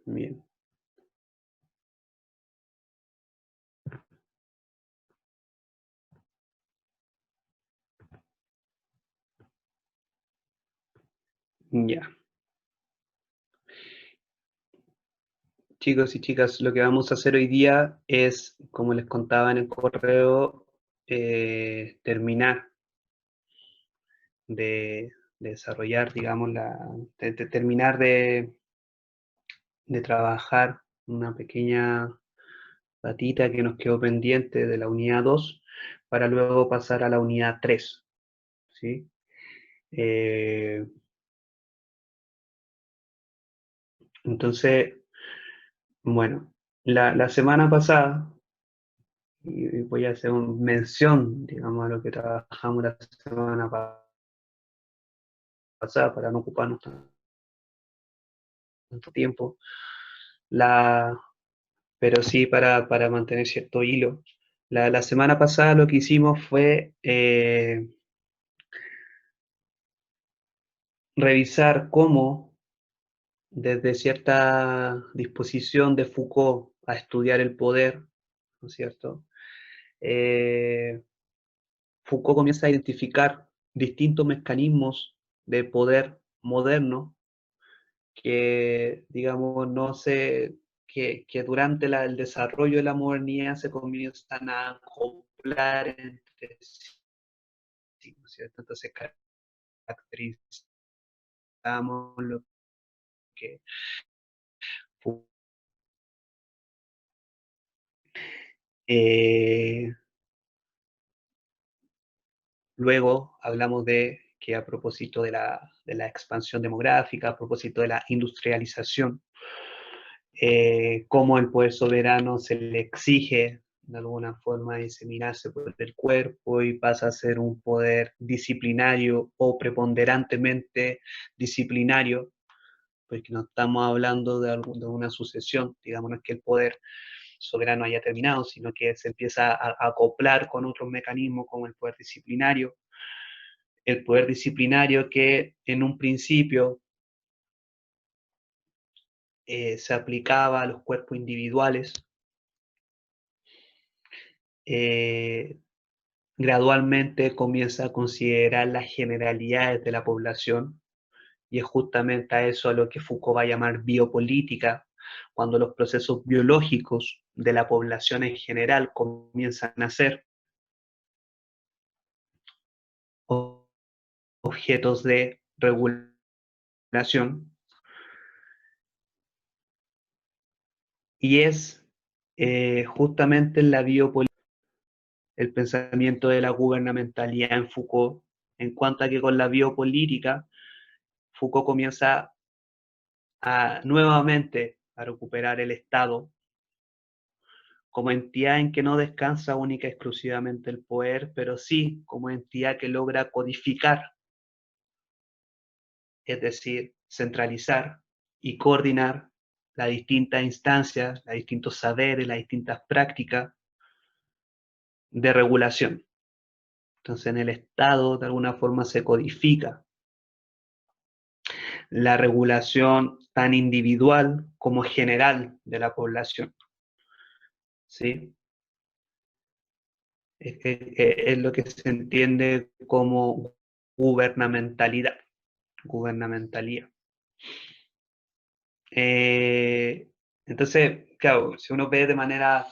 Bien. Ya. Chicos y chicas, lo que vamos a hacer hoy día es, como les contaba en el correo, terminar de desarrollar, digamos, terminar de trabajar una pequeña patita que nos quedó pendiente de la unidad 2 para luego pasar a la unidad 3, ¿sí? Eh, entonces, bueno, la semana pasada, y voy a hacer una mención, digamos, a lo que trabajamos la semana pasada para no ocuparnos tanto tiempo, la, pero sí para mantener cierto hilo. La semana pasada lo que hicimos fue revisar cómo, desde cierta disposición de Foucault a estudiar el poder, ¿no es cierto? Eh, Foucault comienza a identificar distintos mecanismos de poder moderno que, digamos, no se, que durante el desarrollo de la modernidad se comienzan a acoplar entre sí, ¿no es cierto? Entonces caracterizamos lo que eh, luego hablamos de que a propósito de la expansión demográfica, a propósito de la industrialización, cómo el poder soberano se le exige de alguna forma diseminarse por el cuerpo y pasa a ser un poder disciplinario o preponderantemente disciplinario, porque no estamos hablando de una sucesión, digamos, no es que el poder soberano haya terminado, sino que se empieza a acoplar con otros mecanismos como el poder disciplinario que en un principio se aplicaba a los cuerpos individuales, eh, gradualmente comienza a considerar las generalidades de la población, y es justamente a eso a lo que Foucault va a llamar biopolítica, cuando los procesos biológicos de la población en general comienzan a ser objetos de regulación, y es justamente en la biopolítica el pensamiento de la gubernamentalidad en Foucault, en cuanto a que con la biopolítica Foucault comienza nuevamente a recuperar el Estado como entidad en que no descansa única y exclusivamente el poder, pero sí como entidad que logra codificar, es decir, centralizar y coordinar las distintas instancias, los distintos saberes, las distintas prácticas de regulación. Entonces en el Estado de alguna forma se codifica la regulación tan individual como general de la población, ¿sí? Es lo que se entiende como gubernamentalidad. Gubernamentalidad. Eh, entonces, claro, si uno ve de manera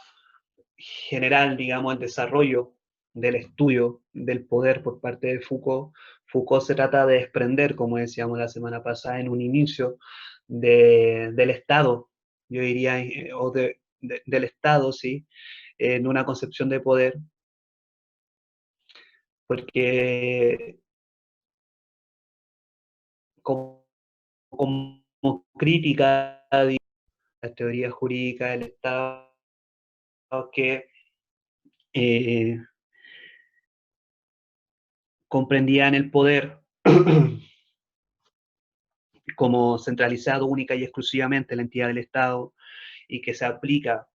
general, digamos, el desarrollo del estudio del poder por parte de Foucault, Foucault se trata de desprender, como decíamos la semana pasada, en un inicio del Estado, yo diría, o del Estado, sí, en una concepción de poder, porque como, como crítica a las teorías jurídicas del Estado que eh, comprendían el poder como centralizado única y exclusivamente en la entidad del Estado y que se aplica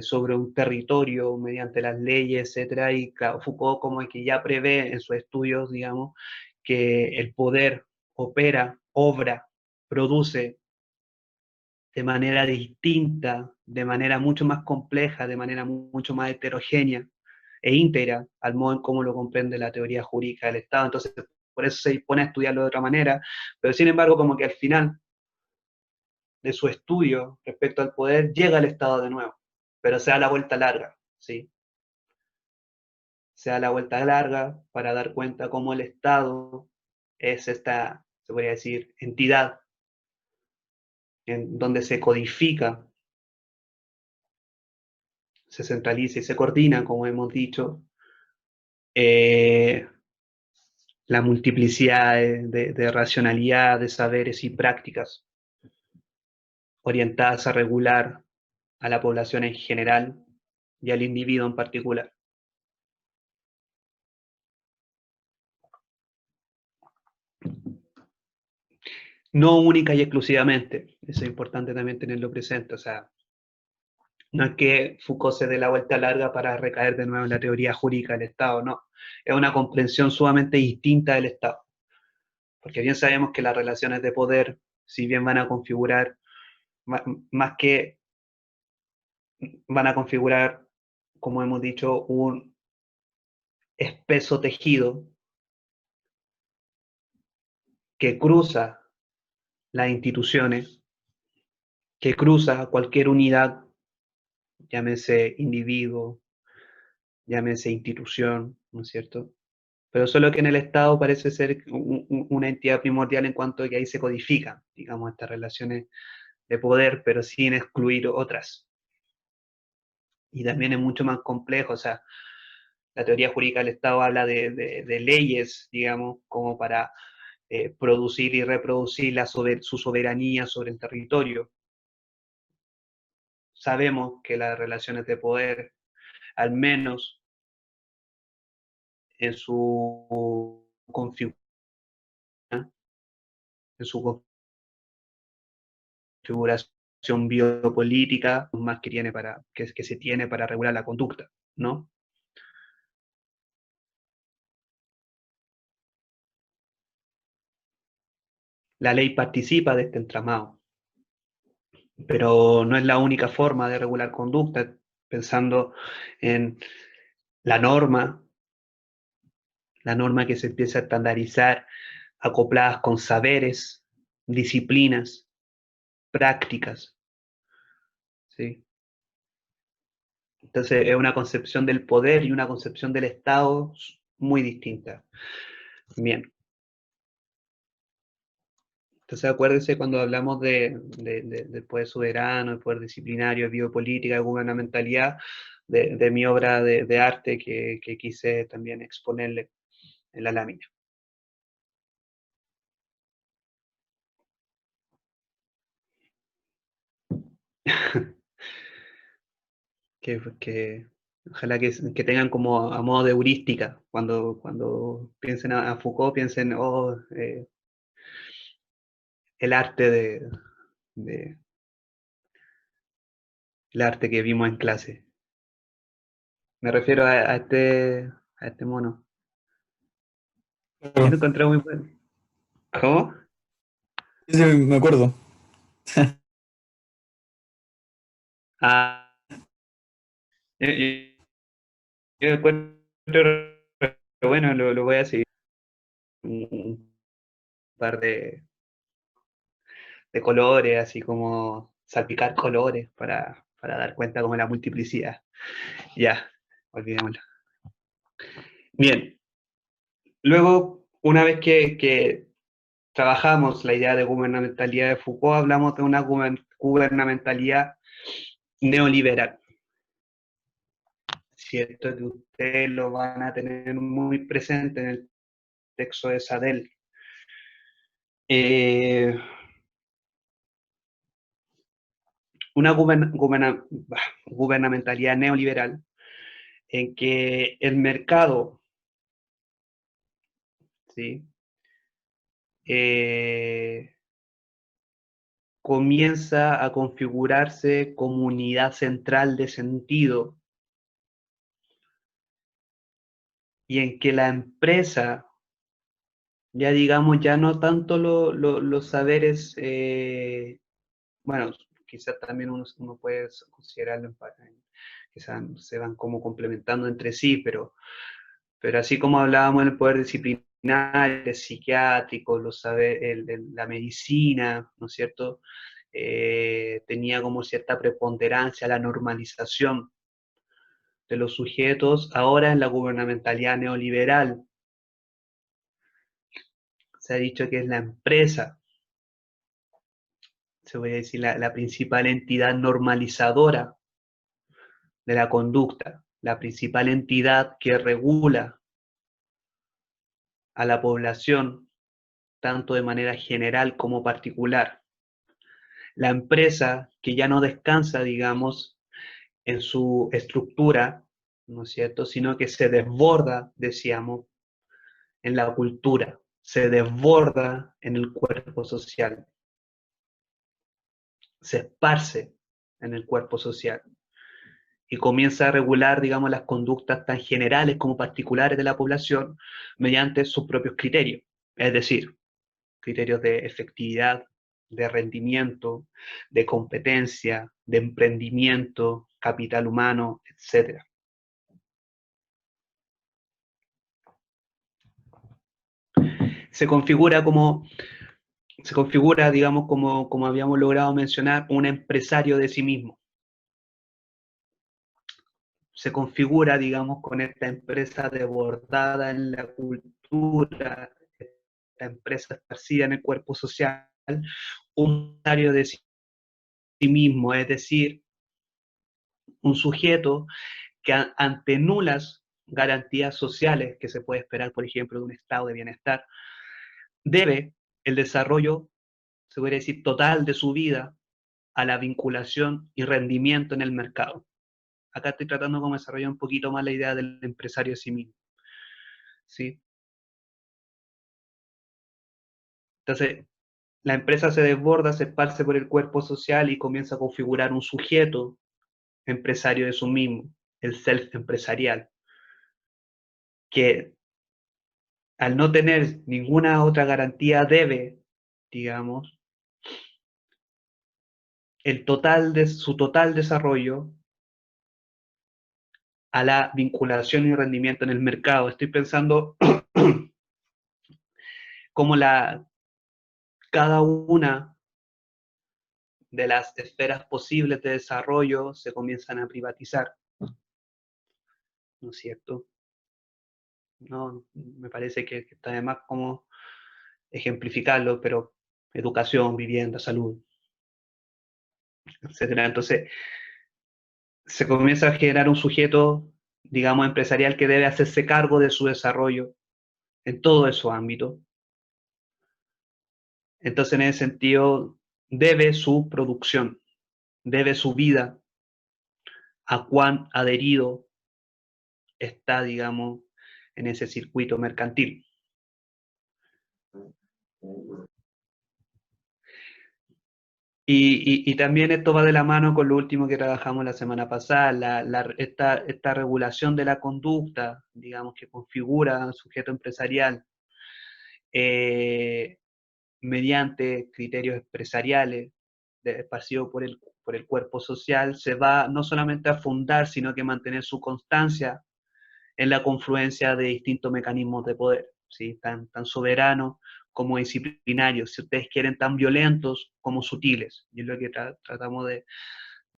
sobre un territorio mediante las leyes, etcétera, y claro, Foucault como que ya prevé en sus estudios, digamos, que el poder opera, obra, produce de manera distinta, de manera mucho más compleja, de manera mucho más heterogénea e íntegra al modo en cómo lo comprende la teoría jurídica del Estado. Entonces, por eso se dispone a estudiarlo de otra manera, pero sin embargo, como que al final de su estudio respecto al poder llega al Estado de nuevo, pero se da la vuelta larga, ¿sí? Se da la vuelta larga para dar cuenta cómo el Estado es esta, se podría decir, entidad en donde se codifica, se centraliza y se coordina, como hemos dicho, eh, la multiplicidad de racionalidad, de saberes y prácticas orientadas a regular a la población en general y al individuo en particular. No única y exclusivamente, eso es importante también tenerlo presente, o sea, no es que Foucault se dé la vuelta larga para recaer de nuevo en la teoría jurídica del Estado, no, es una comprensión sumamente distinta del Estado, porque bien sabemos que las relaciones de poder, si bien van a configurar, más que van a configurar, como hemos dicho, un espeso tejido que cruza las instituciones, que cruza cualquier unidad, llámese individuo, llámese institución, ¿no es cierto? Pero solo que en el Estado parece ser una entidad primordial en cuanto a que ahí se codifican, digamos, estas relaciones de poder, pero sin excluir otras. Y también es mucho más complejo, o sea, la teoría jurídica del Estado habla de leyes, digamos, como para producir y reproducir su soberanía sobre el territorio. Sabemos que las relaciones de poder, al menos en su configuración, en su configuración biopolítica, más que, que se tiene para regular la conducta, ¿no? La ley participa de este entramado, pero no es la única forma de regular conducta, pensando en la norma, la norma que se empieza a estandarizar, acopladas con saberes, disciplinas, prácticas, ¿sí? Entonces es una concepción del poder y una concepción del Estado muy distinta. Bien, entonces acuérdense cuando hablamos del poder soberano, el poder disciplinario, biopolítica, gubernamentalidad, de mi obra de arte que quise también exponerle en la lámina. que ojalá que tengan como a modo de heurística, cuando piensen a Foucault, piensen, oh, el arte de- el arte que vimos en clase. Me refiero a este mono. Yo Claro, lo encontré muy bueno. ¿Cómo? sí, sí, me acuerdo. Ah, yo encuentro, bueno, lo voy a seguir un par de colores, así como salpicar colores para dar cuenta como de la multiplicidad. Ya, olvidémoslo. Bien, luego, una vez que trabajamos la idea de gubernamentalidad de Foucault, hablamos de una gubernamentalidad neoliberal. Cierto que ustedes lo van a tener muy presente en el texto de Sadel. Eh, una gubernamentalidad neoliberal en que el mercado, ¿sí? eh, comienza a configurarse como unidad central de sentido y en que la empresa, ya digamos, ya no tanto los saberes, bueno, quizás también uno puede considerarlo quizás se van como complementando entre sí, pero así como hablábamos del poder disciplinar, el psiquiátrico, la medicina, ¿no es cierto? Tenía como cierta preponderancia la normalización de los sujetos, ahora en la gubernamentalidad neoliberal se ha dicho que es la empresa, se puede decir la principal entidad normalizadora de la conducta, la principal entidad que regula a la población, tanto de manera general como particular. La empresa que ya no descansa, digamos, en su estructura, ¿no es cierto?, sino que se desborda, decíamos, en la cultura, se desborda en el cuerpo social, se esparce en el cuerpo social y comienza a regular, digamos, las conductas tan generales como particulares de la población mediante sus propios criterios, es decir, criterios de efectividad, de rendimiento, de competencia, de emprendimiento, capital humano, etc. Se configura como, digamos, como habíamos logrado mencionar, un empresario de sí mismo. Se configura, digamos, con esta empresa desbordada en la cultura, esta empresa esparcida en el cuerpo social, un empresario de sí mismo, es decir, un sujeto que ante nulas garantías sociales que se puede esperar, por ejemplo, de un estado de bienestar, debe el desarrollo, se puede decir, total de su vida a la vinculación y rendimiento en el mercado. Acá estoy tratando como desarrollar un poquito más la idea del empresario de sí mismo. ¿Sí? Entonces, la empresa se desborda, se esparce por el cuerpo social y comienza a configurar un sujeto empresario de sí mismo, el self empresarial, que al no tener ninguna otra garantía debe, digamos, su total desarrollo a la vinculación y rendimiento en el mercado. Estoy pensando cómo cada una de las esferas posibles de desarrollo se comienzan a privatizar, ¿no es cierto? No, me parece que está de más como ejemplificarlo, pero educación, vivienda, salud, etcétera. Entonces, se comienza a generar un sujeto, digamos, empresarial que debe hacerse cargo de su desarrollo en todo esos ámbitos. Entonces, en ese sentido, debe su producción, debe su vida a cuán adherido está, digamos, en ese circuito mercantil. Y también esto va de la mano con lo último que trabajamos la semana pasada, esta regulación de la conducta, digamos, que configura al sujeto empresarial mediante criterios empresariales esparcidos por el cuerpo social, se va no solamente a fundar, sino que mantener su constancia en la confluencia de distintos mecanismos de poder, ¿sí? Tan soberanos como disciplinarios, si ustedes quieren, tan violentos como sutiles. Y es lo que tratamos